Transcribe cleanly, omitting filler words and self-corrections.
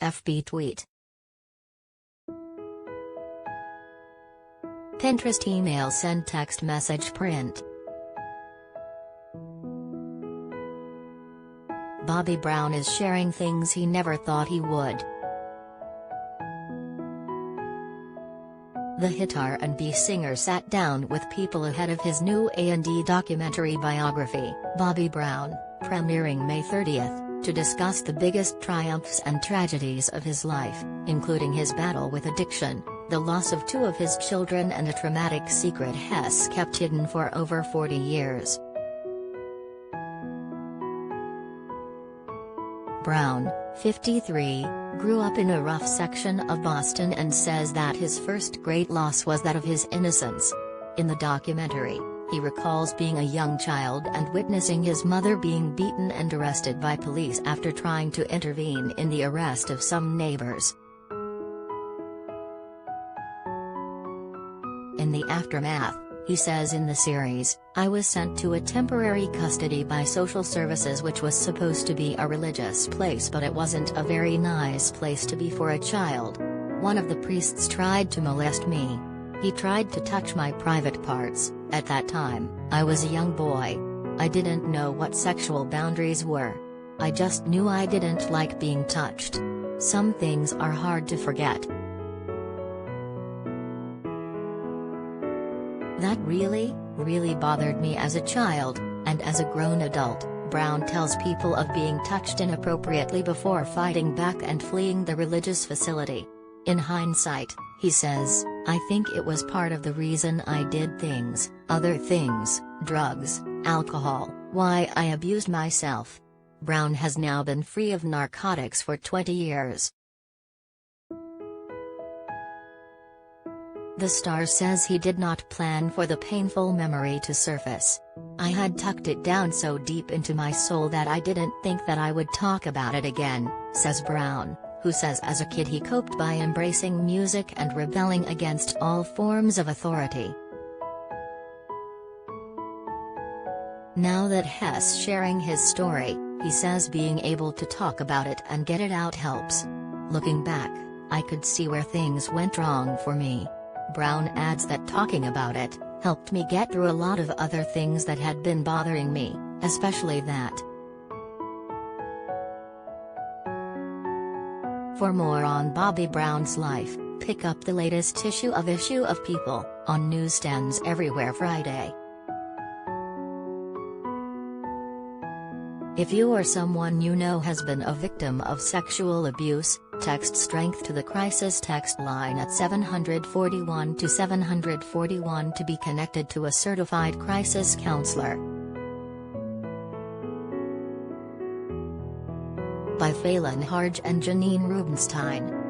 FB tweet. Pinterest email send text message print. Bobby Brown is sharing things he never thought he would. The hit R&B singer sat down with people ahead of his new A&E documentary Biography, Bobby Brown, premiering May 30th, to discuss the biggest triumphs and tragedies of his life, including his battle with addiction, the loss of two of his children and a traumatic secret Hess kept hidden for over 40 years. Brown, 53, grew up in a rough section of Boston and says that his first great loss was that of his innocence. In the documentary, he recalls being a young child and witnessing his mother being beaten and arrested by police after trying to intervene in the arrest of some neighbors. In the aftermath, he says in the series, "I was sent to a temporary custody by social services, which was supposed to be a religious place, but it wasn't a very nice place to be for a child. One of the priests tried to molest me. He tried to touch my private parts. At that time, I was a young boy. I didn't know what sexual boundaries were. I just knew I didn't like being touched. Some things are hard to forget." That really bothered me as a child, and as a grown adult, Brown tells people of being touched inappropriately before fighting back and fleeing the religious facility. In hindsight, he says, "I think it was part of the reason I did things, other things, drugs, alcohol, why I abused myself." Brown has now been free of narcotics for 20 years. The star says he did not plan for the painful memory to surface. "I had tucked it down so deep into my soul that I didn't think that I would talk about it again," says Brown, who says as a kid he coped by embracing music and rebelling against all forms of authority. Now that Hess sharing his story, he says being able to talk about it and get it out helps. "Looking back, I could see where things went wrong for me." Brown adds that talking about it helped me get through a lot of other things that had been bothering me, especially that. For more on Bobby Brown's life, pick up the latest issue of People, on newsstands everywhere Friday. If you or someone you know has been a victim of sexual abuse, text STRENGTH to the crisis text line at 741 to 741 to be connected to a certified crisis counselor. By Phelan Harge and Janine Rubenstein.